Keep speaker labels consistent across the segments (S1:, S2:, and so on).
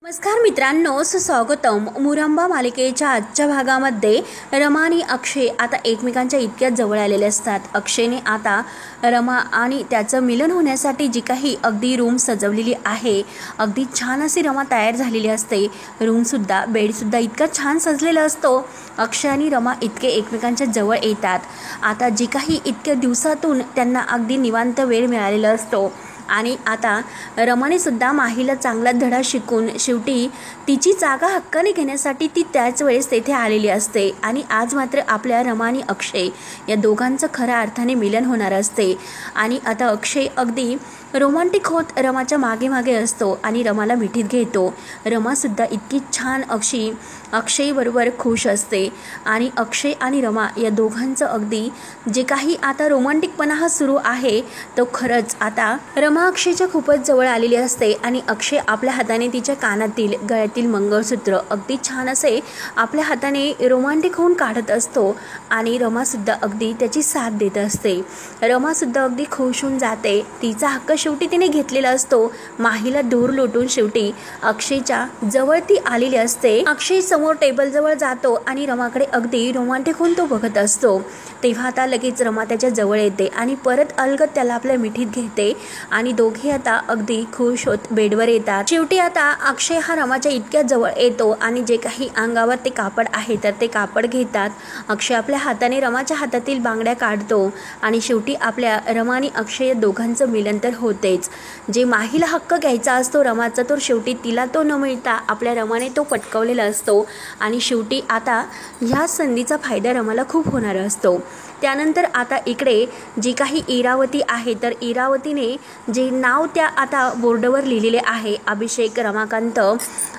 S1: नमस्कार मित्रांनो, स्वागतम. मुरंबा मालिकेच्या आजच्या भागामध्ये रमा आणि अक्षय आता एकमेकांच्या इतक्या जवळ आलेले असतात. अक्षयने आता रमा आणि त्याचं मिलन होण्यासाठी जी काही अगदी रूम सजवलेली आहे, अगदी छान अशी रमा तयार झालेली असते. रूमसुद्धा बेडसुद्धा इतका छान सजलेला असतो. अक्षय आणि रमा इतके एकमेकांच्या जवळ येतात. आता जी काही इतक्या दिवसातून त्यांना अगदी निवांत वेळ मिळालेला असतो आणि आता रमाने सुद्धा माहीला चांगला धडा शिकून शेवटी तिची जागा हक्काने घेण्यासाठी ती त्याच वेळेस तेथे आलेली असते. आणि आज मात्र आपल्या रमा आणि अक्षय या दोघांचं खऱ्या अर्थाने मिलन होणार असते. आणि आता अक्षय अगदी रोमॅन्टिक होत रमाच्या मागे मागे असतो आणि रमाला मिठीत घेतो. रमासुद्धा इतकी छान अशी अक्षयबरोबर खुश असते. आणि अक्षय आणि रमा या दोघांचं अगदी जे काही आता रोमॅन्टिकपणा हा सुरू आहे तो खरंच आता रमा अक्षयच्या खूपच जवळ आलेली असते. आणि अक्षय आपल्या हाताने तिच्या कानातील गळ्यातील मंगळसूत्र अगदी छान असे आपल्या हाताने रोमॅन्टिक होऊन काढत असतो आणि रमासुद्धा अगदी त्याची साथ देत असते. रमासुद्धा अगदी खुश होऊन जाते. तिचा हक्क शेवटी तिने घेतलेला असतो. माहीला दूर लोटून शेवटी अक्षयच्या जवळ ती आलेली असते. अक्षय समोर टेबल जवळ जातो आणि रमाकडे अगदी रोमॅन्टिक होऊन तो बघत असतो. तेव्हा आता लगेच रमा त्याच्या जवळ येते आणि परत अलगद त्याला आपल्या मिठीत घेते आणि दोघे आता अगदी खुश होत बेडवर येतात. शेवटी आता अक्षय हा रमाच्या इतक्या जवळ येतो आणि जे काही अंगावर ते कापड आहे तर ते कापड घेतात. अक्षय आपल्या हाताने रमाच्या हातातील बांगड्या काढतो आणि शेवटी आपल्या रमा आणि अक्षय या दोघांचं मिलन तर होतेच. जे माहीला हक्क घ्यायचा असतो रमाचा तो शेवटी तिला तो न मिळता आपल्या रमाने तो पटकावलेला असतो. आणि शेवटी आता ह्या संधीचा फायदा रमाला खूप होणार असतो. त्यानंतर आता इकडे जी काही इरावती आहे तर इरावतीने जे नाव त्या आता बोर्डवर लिहिलेले आहे, अभिषेक, रमाकांत,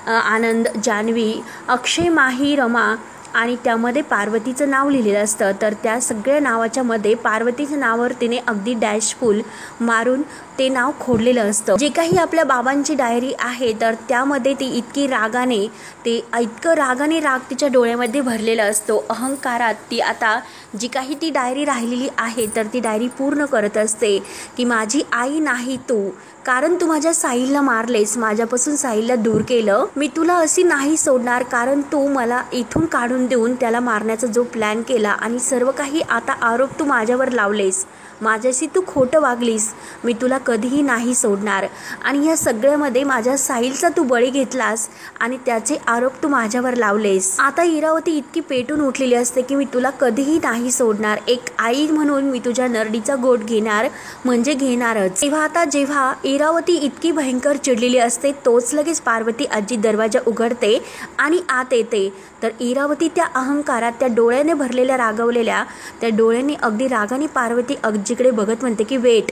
S1: आनंद, जान्हवी, अक्षय, माही, रमा आणि त्यामध्ये पार्वतीचं नाव लिहिलेलं असतं. तर त्या सगळ्या नावाच्या मध्ये पार्वतीच्या नावावर तिने अगदी डॅशफुल मारून ते नाव खोडलेलं असतं. जे काही आपल्या बाबांची डायरी आहे तर त्यामध्ये ती इतकी रागाने इतकं राग तिच्या डोळ्यामध्ये भरलेला असतो. अहंकारात ती आता जी काही ती डायरी राहिलेली आहे तर ती डायरी पूर्ण करत असते की माझी आई नाही तू, कारण तू माझ्या साहिलला मारलेस, माझ्यापासून साहिलला दूर केलं. मी तुला अशी नाही सोडणार कारण तू मला इथून काढून देऊन त्याला मारण्याचा जो प्लॅन केला आणि सर्व काही आता आरोप तू माझ्यावर लावलेस, माझ्याशी तू खोटं वागलीस, मी तुला कधीही नाही सोडणार. आणि या सगळ्यामध्ये माझ्या साहिलचा तू बळी घेतलास आणि त्याचे आरोप तू माझ्यावर लावलेस. आता इरावती इतकी पेटून उठलेली असते की मी तुला कधीही नाही सोडणार. एक आई म्हणून मी तुझ्या नरडीचा गोट घेणार म्हणजे घेणारच. तेव्हा आता जेव्हा इरावती इतकी भयंकर चिडलेली असते तोच लगेच पार्वती आजी दरवाजा उघडते आणि आत येते. तर इरावती त्या अहंकारात त्या डोळ्याने भरलेल्या रागवलेल्या त्या डोळ्याने अगदी रागाने पार्वती आजीकडे बघत म्हणते की वेट,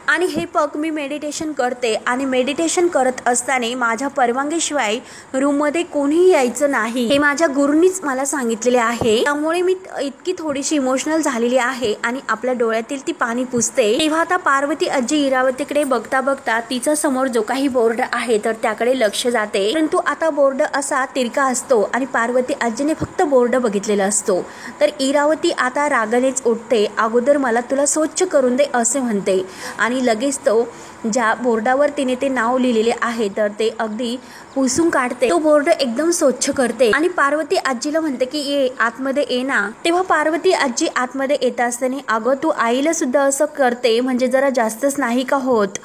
S1: आणि हे पग मी मेडिटेशन करते आणि मेडिटेशन करत असताना माझ्या परवानगीशिवाय रूममध्ये कोणीही यायचं नाही, हे माझ्या गुरूंनीच मला सांगितलेले आहे. त्यामुळे मी इतकी थोडीशी इमोशनल झालेली आहे आणि आपल्या डोळ्यातील ती पाणी पुसते. तेव्हा आता पार्वती आजी इरावतीकडे बघता बघता तिचा समोर जो काही बोर्ड आहे तर त्याकडे लक्ष जाते. परंतु आता बोर्ड असा तिरका असतो आणि पार्वती आजीने फक्त बोर्ड बघितलेला असतो. तर इरावती आता रागानेच उठते. अगोदर मला तुला स्वच्छ करून दे असे म्हणते आणि लगेच तो ज्या बोर्डावर तिने ते नाव लिहिलेले आहे तर ते अगदी पुसून काढते. तो बोर्ड एकदम स्वच्छ करते आणि पार्वती आजीला म्हणते की ये आतमध्ये ये ना. तेव्हा पार्वती आजी आतमध्ये येत असताना अगं तू आईला सुद्धा असं करते म्हणजे जरा जास्तच नाही का होत,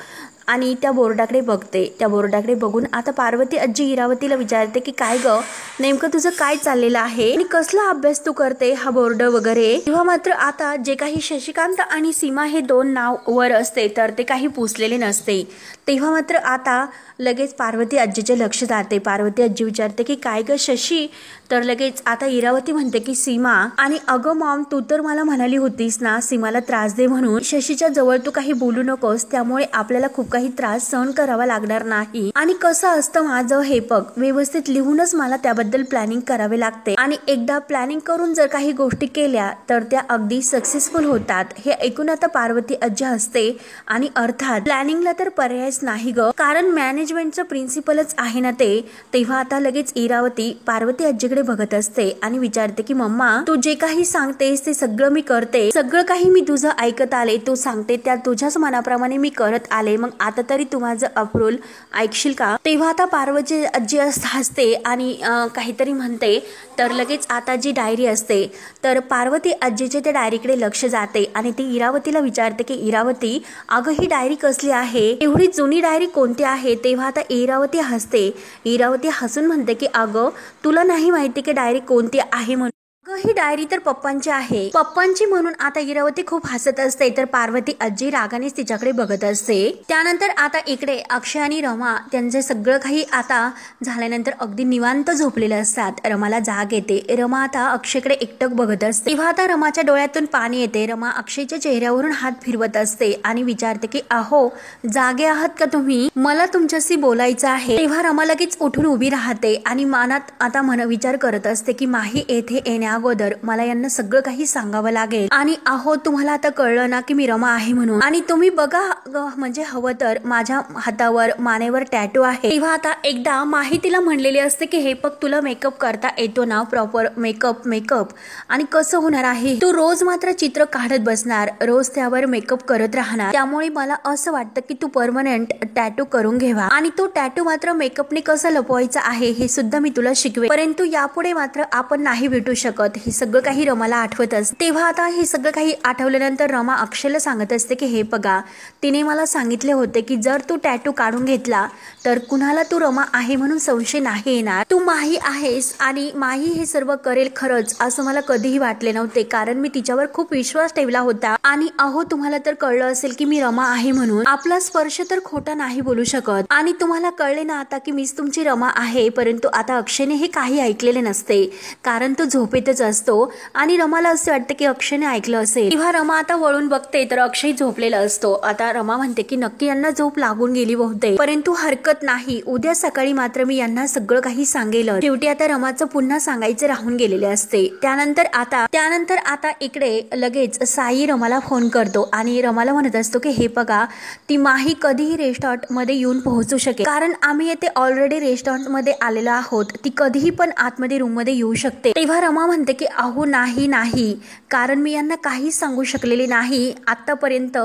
S1: आणि त्या बोर्डाकडे बघते. त्या बोर्डाकडे बघून आता पार्वती आजी इरावतीला विचारते की काय ग, नेमकं तुझं काय चाललेलं आहे आणि कसला अभ्यास तू करते हा बोर्ड वगैरे. तेव्हा मात्र आता जे काही शशिकांत आणि सीमा हे दोन नाव वर असते तर ते काही पुसलेले नसते. तेव्हा मात्र आता लगेच पार्वती आजीचे लक्ष जाते. पार्वती आजी विचारते की काय ग शशी. तर लगेच आता इरावती म्हणते की सीमा, आणि अगं मॉम तू तर मला म्हणाली होतीस ना सीमाला त्रास दे म्हणून, शशीच्या जवळ तू काही बोलू नकोस, त्यामुळे आपल्याला खूप काही त्रास सहन करावा लागणार नाही. आणि कसं असतं माझं हे बघ, व्यवस्थित लिहूनच मला त्याबद्दल प्लॅनिंग करावे लागते आणि एकदा प्लॅनिंग करून जर काही गोष्टी केल्या तर त्या अगदी सक्सेसफुल होतात. हे ऐकून आता पार्वती आजी हसते आणि अर्थात प्लॅनिंगला तर पर्यायच नाही ग, कारण मॅनेजमेंटचं प्रिन्सिपलच आहे ना ते. तेव्हा आता लगेच इरावती पार्वती आजीकडे बघत असते आणि विचारते की मम्मा तू जे काही सांगतेस ते सगळं मी करते, सगळं काही मी तुझं ऐकत आले, तू सांगते त्या तुझ्याच मनाप्रमाणे मी करत आले, मग आता तरी तू माझं अप्रूल ऐकशील का? तेव्हा आता पार्वती आजी हसते आणि काहीतरी म्हणते. तर लगेच आता जी डायरी असते तर पार्वती आजीचे त्या डायरीकडे लक्ष जाते आणि ती इरावतीला विचारते की इरावती, अगं ही डायरी कसली आहे? एवढी जुनी डायरी कोणती आहे? तेव्हा आता इरावती हसते. इरावती हसून म्हणते की अगं तुला नाही माहिती की डायरी कोणती आहे म्हणून? ही डायरी तर पप्पांची आहे. पप्पांची म्हणून आता इरावती खूप हसत असते. तर पार्वती आजी रागानेच तिच्याकडे बघत असते. त्यानंतर आता इकडे अक्षय आणि रमा त्यांचे सगळं काही आता झाल्यानंतर अगदी निवांत झोपलेले असतात. रमाला जाग येते. रमा आता अक्षयकडे एकटक बघत असते. तेव्हा आता रमाच्या डोळ्यातून पाणी येते. रमा अक्षयच्या चेहऱ्यावरून हात फिरवत असते आणि विचारते की अहो जागे आहात का तुम्ही? मला तुमच्याशी बोलायचं आहे. तेव्हा रमा लगेच उठून उभी राहते आणि मनात आता विचार करत असते की माही येथे येण्या अगोदर मला यांना सगळं काही सांगावं लागेल. आणि अहो तुम्हाला आता कळलं ना की मी रमा आहे म्हणून. आणि तुम्ही बघा म्हणजे हवं तर माझ्या हातावर मानेवर टॅटू आहे. तेव्हा आता एकदा माही तिला म्हणलेली असते की हे बघ तुला मेकअप करता येतो ना, प्रॉपर मेकअप आणि कसं होणार आहे? तू रोज मात्र चित्र काढत बसणार, रोज त्यावर मेकअप करत राहणार. त्यामुळे मला असं वाटतं की तू परमनंट टॅटू करून घ्यावा आणि तो टॅटू मात्र मेकअपने कसं लपवायचा आहे हे सुद्धा मी तुला शिकवे. परंतु यापुढे मात्र आपण नाही भेटू शकत. हे सगळं काही रमाला आठवत असते. तेव्हा आता हे सगळं काही आठवल्यानंतर रमा अक्षयला सांगत असते की हे बघा तिने मला सांगितले होते की जर तू टॅटू काढून घेतला तर कुणाला तू रमा आहे म्हणून संशय नाही येणार. तू माही आहेस आणि माही हे सर्व करेल खरंच असं मला कधीही वाटले नव्हते, कारण मी तिच्यावर खूप विश्वास ठेवला होता. आणि अहो तुम्हाला तर कळलं असेल की मी रमा आहे म्हणून. आपला स्पर्श तर खोटा नाही बोलू शकत. आणि तुम्हाला कळले ना आता की मीच तुमची रमा आहे. परंतु आता अक्षयने हे काही ऐकलेले नसते, कारण तो झोपेतच असतो आणि रमाला असे वाटते की अक्षयने ऐकलं असेल. तेव्हा रमा आता वळून बघते तर अक्षय झोपलेला असतो. आता रमा म्हणते की नक्की यांना झोप लागून गेली बहुतेक, परंतु हरकत नाही, उद्या सकाळी मात्र मी यांना सगळं काही सांगेल. शेवटी आता रमाचं पुन्हा सांगायचं राहून गेलेले असते. त्यानंतर आता इकडे लगेच साई रमाला फोन करतो आणि रमाला म्हणत असतो की हे बघा ती माही कधीही रेस्टॉरंट मध्ये येऊन पोहोचू शकेल, कारण आम्ही येथे ऑलरेडी रेस्टॉरंट मध्ये आलेलो आहोत. ती कधीही पण आतमध्ये रूम मध्ये येऊ शकते. तेव्हा रमा म्हणते की अहो नाही, कारण मी यांना काहीच सांगू शकलेले नाही आतापर्यंत.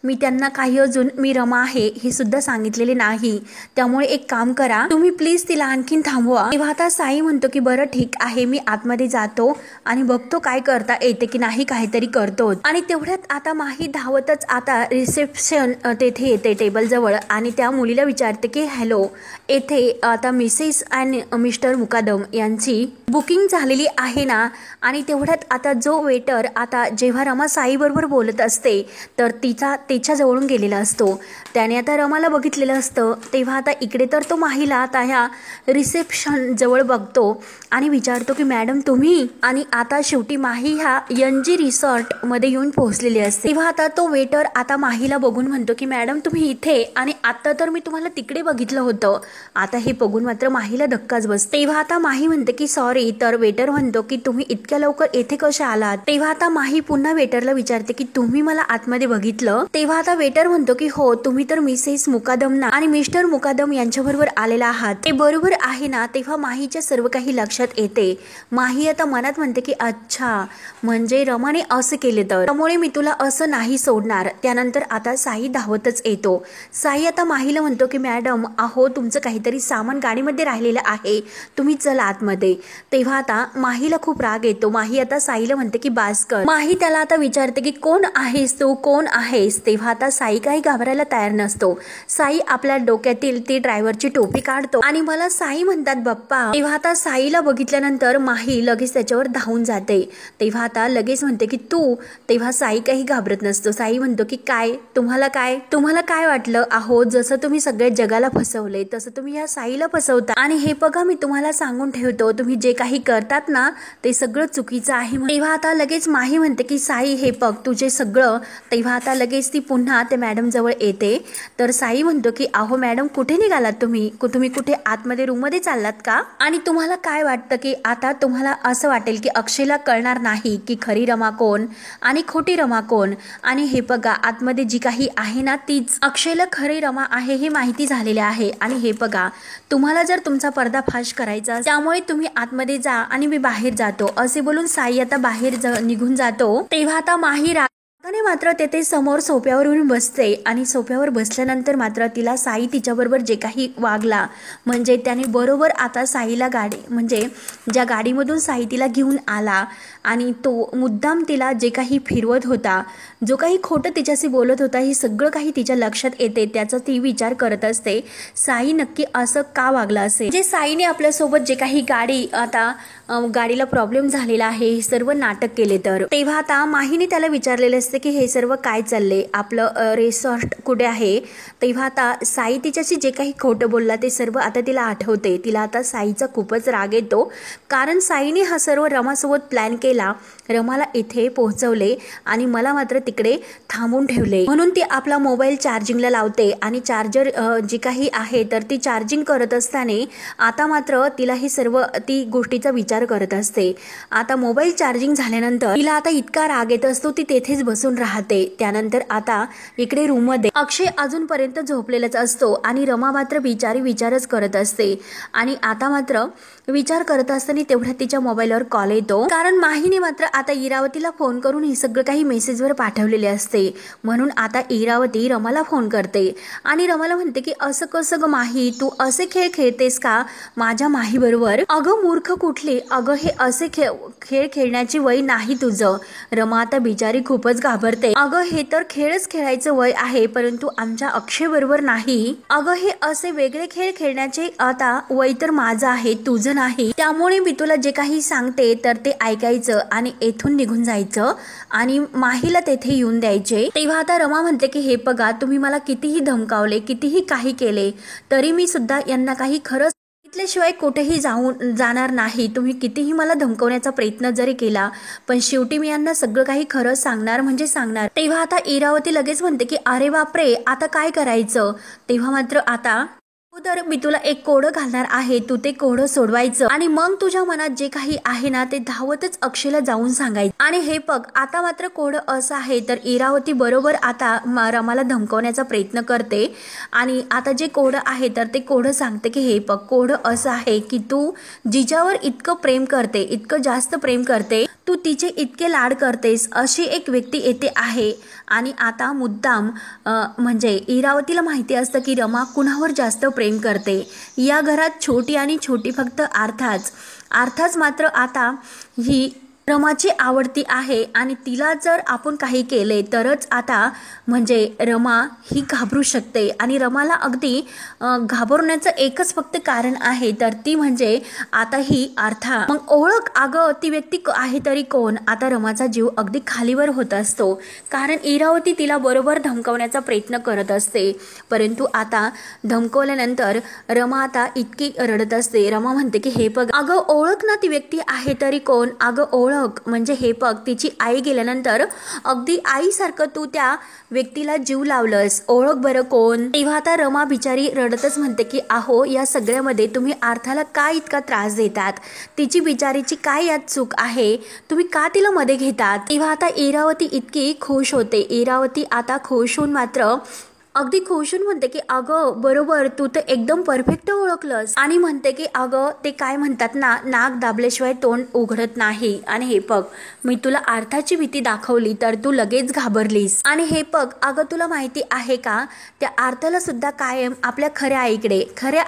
S1: मी त्यांना काही अजून मी रमा आहे हे सुद्धा सांगितलेले नाही. त्यामुळे एक काम करा, तुम्ही प्लीज तिला आणखीन थांबवा. तेव्हा आता साई म्हणतो की बरं ठीक आहे, मी आतमध्ये जातो आणि बघतो काय करता येते की नाही, काहीतरी करतो. आणि तेवढ्यात आता माही धावतच आता रिसेप्शन तेथे येते टेबल जवळ आणि त्या मुलीला विचारते की हॅलो, येथे आता मिसेस आणि मिस्टर मुकादम यांची बुकिंग झालेली आहे ना? आणि तेवढ्यात आता जो वेटर आता जेव्हा रमा साई बरोबर बोलत असते तर तिच्या जवळून गेलेला असतो. त्याने आता रमाला बघितलेलं असतं. तेव्हा आता इकडे तर तो माहीला आता ह्या रिसेप्शन जवळ बघतो आणि विचारतो की मॅडम तुम्ही? आणि आता शेवटी माही ह्या एनजी रिसॉर्ट मध्ये येऊन पोहोचलेली असते. तेव्हा आता तो वेटर आता माहीला बघून म्हणतो की मॅडम तुम्ही इथे, आणि आता तर मी तुम्हाला तिकडे बघितलं होतं. आता हे बघून मात्र माहीला धक्काच बसतो. तेव्हा आता माही म्हणते की सॉरी. तर वेटर म्हणतो की तुम्ही इतक्या लवकर येथे कशा आलात? तेव्हा आता माही पुन्हा वेटरला विचारते की तुम्ही मला आतमध्ये बघितलं? तेव्हा आता वेटर म्हणतो की हो, तुम्ही तर मिसेस मुकादम ना आणि मिस्टर मुकादम यांच्याबरोबर आलेला आहात, ते बरोबर आहे ना? तेव्हा माहीच्या सर्व काही लक्षात येते. माही आता मनात म्हणते की अच्छा, म्हणजे रमाने असं केले तर त्यामुळे मी तुला असं नाही सोडणार. त्यानंतर आता साई धावतच येतो. साई आता माहीला म्हणतो की मॅडम अहो तुमचं काहीतरी सामान गाडीमध्ये राहिलेलं आहे, तुम्ही चला आतमध्ये. तेव्हा आता माहीला खूप राग येतो. माही आता साईला म्हणते की बास कर. माही त्याला आता विचारते की कोण आहेस तू, कोण आहेस? तेव्हा आता साई काही घाबरायला तयार नसतो. साई आपल्या डोक्यातील ती ड्रायव्हरची टोपी काढतो आणि मला साई म्हणतात बाप्पा. तेव्हा आता साईला बघितल्यानंतर माही लगेच त्याच्यावर धावून जाते. तेव्हा आता लगेच म्हणते की तू. तेव्हा साई काही घाबरत नसतो. साई म्हणतो की काय तुम्हाला काय वाटलं? अहो जसं तुम्ही सगळ्या जगाला फसवले तसं तुम्ही या साईला फसवता. आणि हे बघा मी तुम्हाला सांगून ठेवतो, तुम्ही जे काही करतात ना ते सगळं चुकीचं आहे. तेव्हा आता लगेच माही म्हणते की साई हे बघ तुझे सगळं. तेव्हा आता लगेच ती पुन्हा त्या मॅडम जवळ येते. तर साई म्हणतो की अहो मॅडम कुठे निघालात तुम्ही कुठे आतमध्ये रूम मध्ये चाललात का? आणि तुम्हाला काय वाटतं की आता तुम्हाला असं वाटेल की अक्षयला कळणार नाही की खरी रमा कोण आणि खोटी रमा कोण? आणि हे बघा आतमध्ये जी काही आहे ना तीच अक्षयला खरी रमा आहे हे माहिती झालेले आहे. आणि हे बघा तुम्हाला जर तुमचा पर्दाफाश करायचा त्यामुळे तुम्ही आतमध्ये जा आणि मी बाहेर जातो असे बोलून साई आता बाहेर निघून जातो. तेव्हा आता माही रमाने मात्र तेथे समोर सोफ्यावरून बसते आणि सोफ्यावर बसल्यानंतर मात्र तिला साई तिच्याबरोबर जे काही वागला म्हणजे त्याने बरोबर आता साईला गाडी म्हणजे ज्या गाडीमधून साई तिला घेऊन आला आणि तो मुद्दाम तिला जे काही फिरवत होता, जो काही खोटं तिच्याशी बोलत होता, हे सगळं काही तिच्या लक्षात येते. त्याचा ती विचार करत असते साई नक्की असं का वागला असेल. जे साईने आपल्यासोबत जे काही गाडीला प्रॉब्लेम झालेला आहे हे सर्व नाटक केले. तर तेव्हा आता माहीने त्याला विचारलेले असते की हे सर्व काय चालले, आपलं रिसॉर्ट कुठे आहे. तेव्हा आता साई तिच्याशी जे काही खोटं बोलला ते सर्व आता तिला आठवते. तिला आता साईचा खूपच राग येतो कारण साईने हा सर्व रमासोबत प्लॅन केला, रमाला इथे पोहोचवले आणि मला मात्र तिकडे थांबून ठेवले. म्हणून ती आपला मोबाईल चार्जिंगला लावते आणि चार्जर जी काही आहे तर ती चार्जिंग करत असताना आता मात्र तिला हे सर्व ती गोष्टीचा विचार करत असते. आता मोबाईल चार्जिंग झाल्यानंतर तिला आता इतका राग येत असतो ती तेथेच बसून राहते. त्यानंतर आता इकडे रूममध्ये अक्षय अजूनपर्यंत झोपलेलाच असतो आणि रमा मात्र बिचारी विचारच करत असते. आणि आता मात्र विचार करत असताना तेवढ्यात तिच्या मोबाईलवर कॉल येतो कारण माहीने मात्र आता इरावतीला फोन करून हे सगळं काही मेसेजवर पाठवलेले असते. म्हणून आता इरावती रमाला फोन करते आणि रमाला म्हणते की असं कसं ग माही, तू असे खेळ खेळतेस का माझ्या माही बरोबर. अगं मूर्ख कुठली, अगं हे असे खेळ खेळण्याची वय नाही तुझं. रमा आता बिचारी खूपच घाबरते. अगं हे तर खेळच खेळायचं वय आहे परंतु आमच्या अक्षय बरोबर नाही. अगं हे असे वेगळे खेळ खेळण्याचे आता वय तर माझं आहे तुझं नाही. त्यामुळे मी तुला जे काही सांगते तर ते ऐकायचं आणि येथून निघून जायचं आणि माहीला तेथे येऊन द्यायचे. तेव्हा आता रमा म्हणते की हे बघा, तुम्ही मला कितीही धमकावले, कितीही काही केले तरी मी सुद्धा यांना काही खरंच शिवाय कुठेही जाणार नाही. तुम्ही कितीही मला धमकवण्याचा प्रयत्न जरी केला पण शेवटी मी यांना सगळं काही खरं सांगणार म्हणजे सांगणार. तेव्हा आता इरावती लगेच म्हणते की अरे बापरे, आता काय करायचं. तेव्हा मात्र आता तर मी तुला एक कोडं घालणार आहे, तू ते कोडं सोडवायचं आणि मग तुझ्या मनात जे काही आहे ना ते धावतच अक्षयला जाऊन सांगायचं. आणि हे बघ आता मात्र कोडं असं आहे. तर इरावती बरोबर आता रमाला धमकवण्याचा प्रयत्न करते आणि आता जे कोडं आहे तर ते कोडं सांगते की हे बघ कोडं असं आहे की तू जिच्यावर इतकं प्रेम करते, इतकं जास्त प्रेम करते, तू तिचे इतके लाड करतेस अशी एक व्यक्ती येते आहे. आणि आता मुद्दाम म्हणजे इरावतीला माहिती असतं की रमा कुणावर जास्त प्रेम करते. या घरात छोटी आणि छोटी फक्त अर्थाच मात्र आता ही रमाची आवडती आहे आणि तिला जर आपण काही केले तरच आता म्हणजे रमा ही घाबरू शकते. आणि रमाला अगदी घाबरण्याचं एकच फक्त कारण आहे तर ती म्हणजे आता ही अर्था. मग ओळख, अगं ती व्यक्ती आहे तरी कोण. आता रमाचा जीव अगदी खालीवर होत असतो कारण इरावती तिला बरोबर धमकवण्याचा प्रयत्न करत असते. परंतु आता धमकवल्यानंतर रमा आता इतकी रडत असते. रमा म्हणते की हे बघ, अगं ओळख ना, ती व्यक्ती आहे तरी कोण. अगं ओळख म्हणजे हे बघ, तिची आई गेल्यानंतर अगदी आईसारखं तू त्या व्यक्तीला जीव लावलंस, ओळख बरं कोण. तेव्हा आता रमा बिचारी रडतच म्हणते की अहो या सगळ्यामध्ये तुम्ही अर्थाला काय इतका त्रास देतात, तिची बिचारीची काय यात चूक आहे, तुम्ही का तिला मध्ये घेतात. तेव्हा आता इरावती इतकी खुश होते. इरावती आता खुश होऊन मात्र अगदी खुशून म्हणते की अगं बरोबर, तू तर एकदम परफेक्ट ओळखलंस. आणि म्हणते की अगं ते काय म्हणतात ना, नाक दाबल्याशिवाय तोंड उघडत नाही. आणि हे बघ, मी तुला अर्थाची भीती दाखवली तर तू लगेच घाबरलीस. आणि हे बघ, अगं तुला माहिती आहे का, त्या अर्थाला सुद्धा कायम आपल्या खऱ्या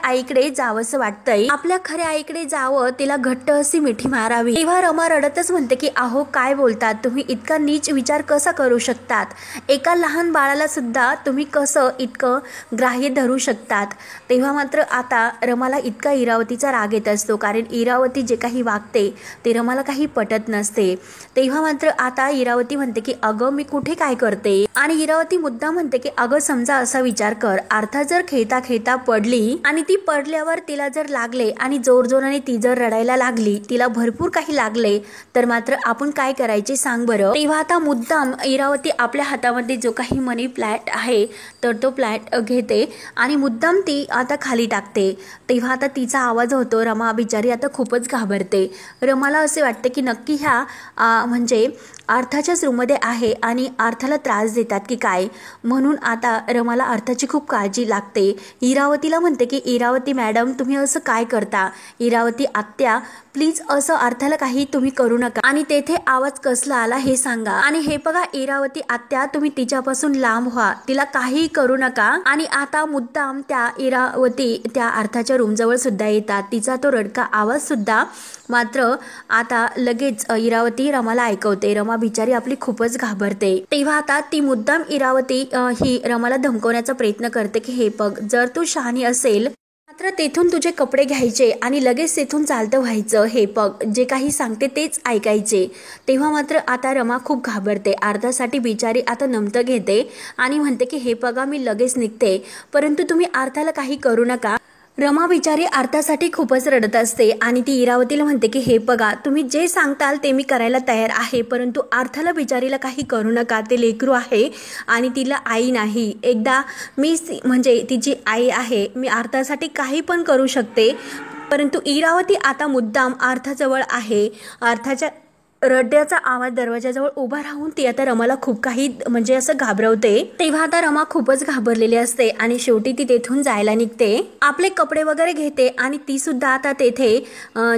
S1: आईकडे जावंसं वाटतंय. आपल्या खऱ्या आईकडे जावं, तिला घट्ट अशी मिठी मारावी. तेव्हा रमा रडतच म्हणते की अहो काय बोलतात तुम्ही, इतका नीच विचार कसा करू शकतात. एका लहान बाळाला सुद्धा तुम्ही कसं इतकं ग्राह्य धरू शकतात. तेव्हा मात्र आता रमाला इतका इरावतीचा राग येत असतो कारण इरावती जे काही वागते ते रमाला काही पटत नसते. तेव्हा मात्र आता इरावती म्हणते की अगं मी कुठे काय करते. आणि इरावती मुद्दा म्हणते की अगं समजा असा विचार कर, अर्थात जर खेळता खेळता पडली आणि ती पडल्यावर तिला जर लागले आणि जोरजोराने ती जर रडायला लागली, तिला भरपूर काही लागले तर मात्र आपण काय करायचे सांग बरं. तेव्हा आता मुद्दाम इरावती आपल्या हातामध्ये जो काही मनी प्लॅट आहे तर तो प्लॅट घेते आणि मुद्दाम ती आता खाली टाकते. तेव्हा आता तिचा आवाज होतो. रमा बिचारी आता खूपच घाबरते. रमाला असे वाटते की नक्की ह्या म्हणजे अर्थाच्याच रूममध्ये आहे आणि अर्थाला त्रास देतात की काय, म्हणून आता रमाला अर्थाची खूप काळजी लागते. इरावतीला म्हणते की इरावती मॅडम तुम्ही असं काय करता, इरावती आत्या प्लीज असं अर्थाला काही तुम्ही करू नका. आणि तेथे आवाज कसला आला हे सांगा. आणि हे बघा इरावती आत्या तुम्ही तिच्यापासून लांब व्हा, तिला काही करू नका. आणि आता मुद्दाम त्या इरावती त्या अर्थाच्या रूमजवळ सुद्धा येतात. तिचा तो रडका आवाज सुद्धा मात्र आता लगेच इरावती रमाला ऐकवते. रमा बिचारी आपली खूपच घाबरते. तेव्हा आता ती मुद्दाम इरावती ही रमाला धमकवण्याचा प्रयत्न करते की हे बघ, जर तू शहाणी असेल मात्र तेथून तुझे कपडे घ्यायचे आणि लगेच तेथून चालतं व्हायचं. हे बघ, जे काही सांगते तेच ऐकायचे. तेव्हा मात्र आता रमा खूप घाबरते. अर्थासाठी बिचारी आता नमतं घेते आणि म्हणते की हे बघा मी लगेच निघते, परंतु तुम्ही अर्थाला काही करू नका. रमा बिचारी अर्थासाठी खूपच रडत असते आणि ती इरावतीला म्हणते की हे बघा तुम्ही जे सांगताल ते मी करायला तयार आहे, परंतु अर्थाला बिचारीला काही करू नका. ते लेकरू आहे आणि तिला आई नाही. एकदा मी म्हणजे तिची आई आहे, मी अर्थासाठी काही पण करू शकते. परंतु इरावती आता मुद्दाम अर्थाजवळ आहे. अर्थाच्या रड्याचा आवाज दरवाजाजवळ उभा राहून ती आता रमाला खूप काही म्हणजे असं घाबरवते. तेव्हा आता रमा खूपच घाबरलेली असते आणि शेवटी ती तेथून जायला निघते. आपले कपडे वगैरे घेते आणि ती सुद्धा आता तेथे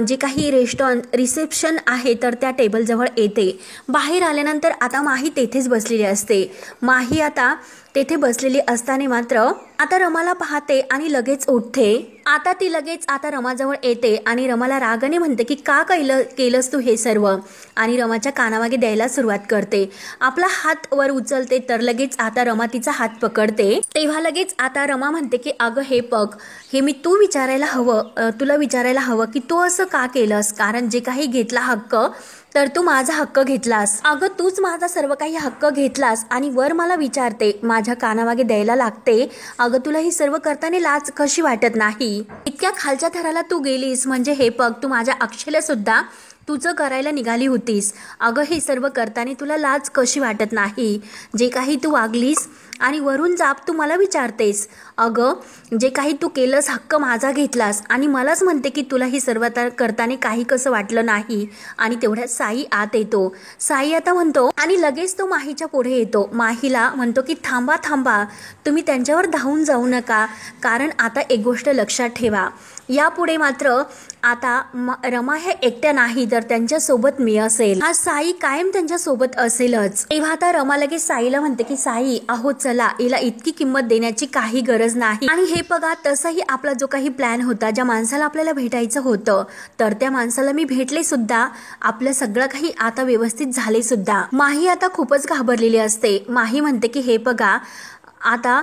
S1: जे काही रिसेप्शन आहे तर त्या टेबलजवळ येते. बाहेर आल्यानंतर आता माही तेथेच बसलेली असते. माही आता तेथे बसलेली असताना मात्र आता रमाला पाहते आणि लगेच उठते. आता ती लगेच आता रमाजवळ येते आणि रमाला रागाने म्हणते की का केलंस तू हे सर्व, आणि रमाच्या कानामागे द्यायला सुरुवात करते. आपला हात वर उचलते तर लगेच आता रमा तिचा हात पकडते. तेव्हा लगेच आता रमा म्हणते की अगं हे बघ, हे मी तुला विचारायला हवं की तू असं का केलंस, कारण जे काही घेतला हक्क तर तू माझा हक्क घेतलास. अगं तूच माझा सर्व काही हक्क घेतलास आणि वर मला विचारते, माझ्या कानामागे द्यायला लागते. अगं तुला ही सर्व करताना लाज कशी वाटत नाही? इतक्या खालच्या थराला तू गेलीस म्हणजे हे बघ, तू माझ्या अक्षयला सुद्धा तुझं करायला निघाली होतीस. अगं हे सर्व करताना तुला लाज कशी वाटत नाही? जे काही तू वागलीस आणि वरून जाप तू मला विचारतेस. अगं जे काही तू केलंस, हक्क माझा घेतलास आणि मलाच म्हणते की तुला ही सर्व करताना काही कसं वाटलं नाही. आणि तेवढ्यात साई आत येतो. साई आता म्हणतो आणि लगेच तो माहीच्या पुढे येतो. माहीला म्हणतो की थांबा थांबा, तुम्ही त्यांच्यावर धावून जाऊ नका, कारण आता एक गोष्ट लक्षात ठेवा, यापुढे मात्र आता रमा हे एकट्या नाही तर त्यांच्या सोबत मी असेल. हा साई कायम त्यांच्या सोबत असेलच. तेव्हा आता रमा लगेच साईला म्हणते की साई आहो चला, हिला इतकी किंमत देण्याची काही गरज नाही. आणि हे बघा, तसंही आपला जो काही प्लॅन होता, ज्या माणसाला आपल्याला भेटायचं होतं तर त्या माणसाला मी भेटले सुद्धा, आपलं सगळं काही आता व्यवस्थित झाले सुद्धा. माही आता खूपच घाबरलेली असते. माही म्हणते की हे बघा आता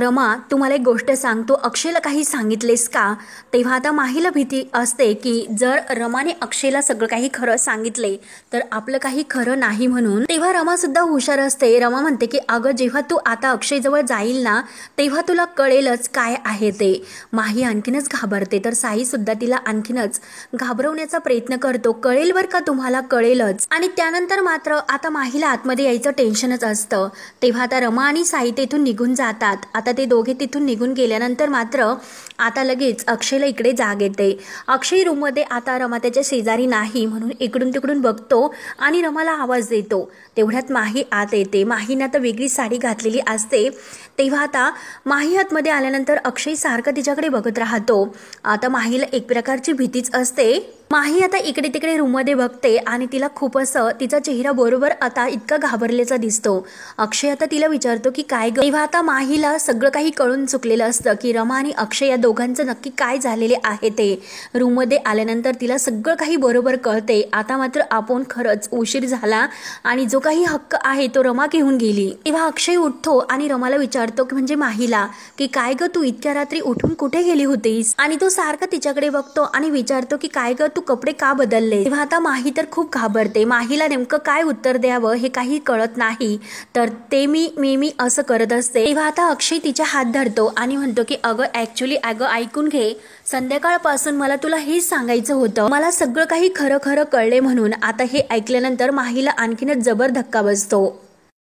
S1: रमा तुम्हाला एक गोष्ट सांगतो, अक्षयला काही सांगितलेस का? तेव्हा आता माहीला भीती असते की जर रमाने अक्षयला सगळं काही खरं सांगितले तर आपलं काही खरं नाही म्हणून. तेव्हा रमा सुद्धा हुशार असते. रमा म्हणते की अगं जेव्हा तू आता अक्षयजवळ जाईल ना तेव्हा तुला कळेलच काय आहे ते. माही आणखीनच घाबरते तर साई सुद्धा तिला आणखीनच घाबरवण्याचा प्रयत्न करतो. कळेल बरं का, तुम्हाला कळेलच. आणि त्यानंतर मात्र आता माहीला आतमध्ये यायचं टेन्शनच असतं. तेव्हा आता रमा आणि साई तेथून निघून जातात. आता ते दोघे तिथून निघून गेल्यानंतर मात्र आता लगेच अक्षयला इकडे जाग येते. अक्षय रूममध्ये आता रमा त्याच्या शेजारी नाही म्हणून इकडून तिकडून बघतो आणि रमाला आवाज देतो. तेवढ्यात माही आत येते. माहीने आता वेगळी साडी घातलेली असते. तेव्हा आता माही आतमध्ये आल्यानंतर अक्षय सारखं तिच्याकडे बघत राहतो. आता माहीला एक प्रकारची भीतीच असते. माही आता इकडे तिकडे रूममध्ये बघते आणि तिला खूप असं तिचा चेहरा बरोबर आता इतका घाबरलेला दिसतो. अक्षय आता तिला विचारतो की काय ग? तेव्हा आता माहीला सगळं काही कळून चुकलेलं असतं की रमा आणि अक्षय या दोघांचं नक्की काय झालेले आहे ते. रूममध्ये आल्यानंतर तिला सगळं काही बरोबर कळते. आता मात्र आपण खरंच उशीर झाला आणि जो काही हक्क आहे तो रमा घेऊन गेली. तेव्हा अक्षय उठतो आणि रमाला विचारतो की म्हणजे माहीला की काय ग, तू इतक्या रात्री उठून कुठे गेली होतीस? आणि तो सारखा तिच्याकडे बघतो आणि विचारतो की काय ग, तू कपडे का बदलले? तेव्हा आता माही तर खूप घाबरते. माहीला नेमकं काय उत्तर द्यावं हे काही कळत नाही. तर ते मी असं करत असते. तेव्हा आता अक्षय तिच्या हात धरतो आणि म्हणतो की अगं ऐकून घे, संध्याकाळपासून मला तुला हेच सांगायचं होतं. मला सगळं काही खरं खरं कळले म्हणून. आता हे ऐकल्यानंतर माहीला आणखीनच जबर धक्का बसतो.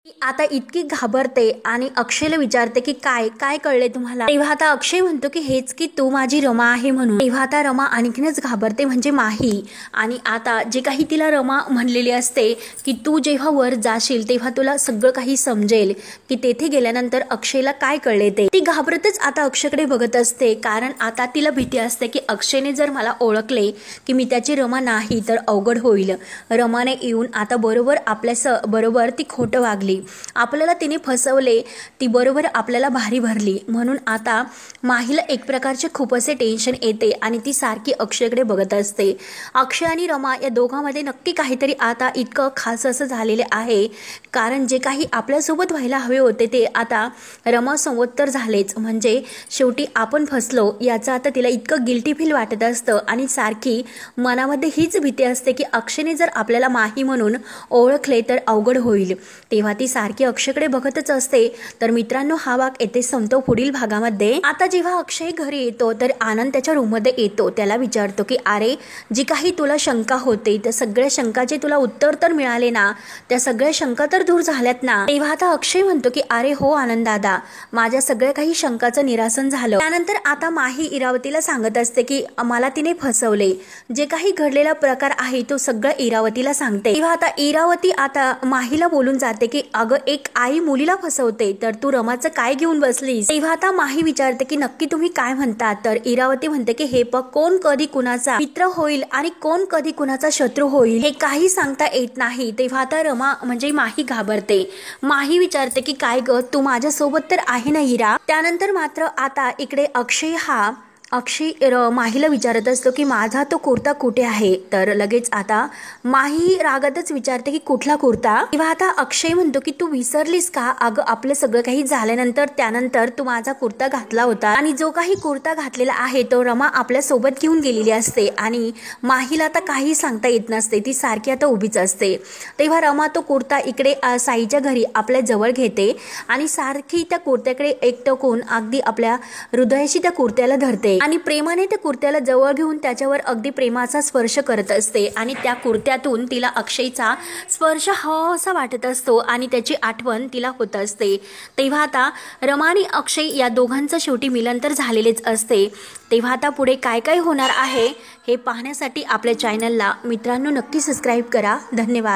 S1: ती आता इतकी घाबरते आणि अक्षयला विचारते की काय काय कळले तुम्हाला। तेव्हा आता अक्षय म्हणतो की हेच की तू माझी रमा आहे म्हणून। तेव्हा आता रमा आणखीनच घाबरते म्हणजे माही। आणि आता जे काही तिला रमा म्हणलेली असते की तू जेव्हा वर जाशील तेव्हा तुला सगळं काही समजेल की तेथे गेल्यानंतर अक्षयला काय कळले ते। ती घाबरतच आता अक्षयकडे बघत असते, कारण आता तिला भीती असते की अक्षयने जर मला ओळखले की मी त्याची रमा नाही तर अवघड होईल। रमाने येऊन आता बरोबर आपल्या बरोबर ती खोटं वागली, आपल्याला तिने फसवले, ती बरोबर आपल्याला भारी भरली। म्हणून आता माहीला एक प्रकारचे खूप असे टेन्शन येते आणि ती सारखी अक्षयकडे बघत असते। अक्षय आणि रमा या दोघांमध्ये नक्की काहीतरी आता इतकं खास असं झालेले आहे, कारण जे काही आपल्यासोबत व्हायला हवे होते ते आता रमासोबत तर झालेच। म्हणजे शेवटी आपण फसलो याचं आता तिला इतकं गिल्टी फील वाटत असतं आणि सारखी मनामध्ये हीच भीती असते की अक्षयने जर आपल्याला माही म्हणून ओळखले तर अवघड होईल। तेव्हा ती सारखी अक्षयकडे बघतच असते। तर मित्रांनो, हा भाग येथे संपतो। पुढील भागामध्ये आता जेव्हा अक्षय घरी येतो तर आनंद त्याच्या रूममध्ये येतो, त्याला विचारतो की अरे जी काही तुला शंका होते त्या सगळ्या शंकाचे तुला उत्तर तर मिळाले ना, त्या सगळ्या शंका तर दूर झाल्यात ना। तेव्हा आता अक्षय म्हणतो की अरे हो आनंद दादा, माझ्या सगळ्या काही शंकाचं निरासन झालं। त्यानंतर आता माही इरावतीला सांगत असते की मला तिने फसवले, जे काही घडलेला प्रकार आहे तो सगळं इरावतीला सांगते। तेव्हा आता इरावती आता माहीला बोलून जाते की अगं एक आई मुलीला फसवते तर तू रमाचं काय घेऊन बसलीस। तेव्हा आता माही विचारते की नक्की तुम्ही काय म्हणता। तर इरावती म्हणते की हे बघ, कोण कधी कुणाचा मित्र होईल आणि कोण कधी कुणाचा शत्रू होईल हे काही सांगता येत नाही। तेव्हा आता रमा म्हणजे माही घाबरते। माही विचारते की काय ग, तू माझ्या सोबत तर आहे ना इरा। त्यानंतर मात्र आता इकडे अक्षय माहीला विचारत असतो की माझा तो कुर्ता कुठे आहे। तर लगेच आता माही रागातच विचारते की कुठला कुर्ता। तेव्हा आता अक्षय म्हणतो की तू विसरलीस का, अगं आपलं सगळं काही झाल्यानंतर त्यानंतर तू माझा कुर्ता घातला होता आणि जो काही कुर्ता घातलेला आहे तो रमा आपल्या सोबत घेऊन गेलेली असते आणि माहीला आता काही सांगता येत नसते, ती सारखी आता उभीच असते। तेव्हा रमा तो कुर्ता इकडे साईच्या घरी आपल्या जवळ घेते आणि सारखी त्या कुर्त्याकडे एकटकून अगदी आपल्या हृदयाशी त्या कुर्त्याला धरते आणि प्रेमाने त्या कुर्त्याला जवळ घेऊन त्याच्यावर अगदी प्रेमाचा स्पर्श करत असते आणि त्या कुर्त्यातून तिला अक्षयचा स्पर्श हवासा वाटत असतो आणि त्याची आठवण तिला होत असते। तेव्हा आता रमा आणि अक्षय या दोघांचं शेवटी मिलन तर झालेलेच असते। तेव्हा आता पुढे काय काय होणार आहे हे पाहण्यासाठी आपल्या चॅनलला मित्रांनो नक्की सबस्क्राईब करा। धन्यवाद।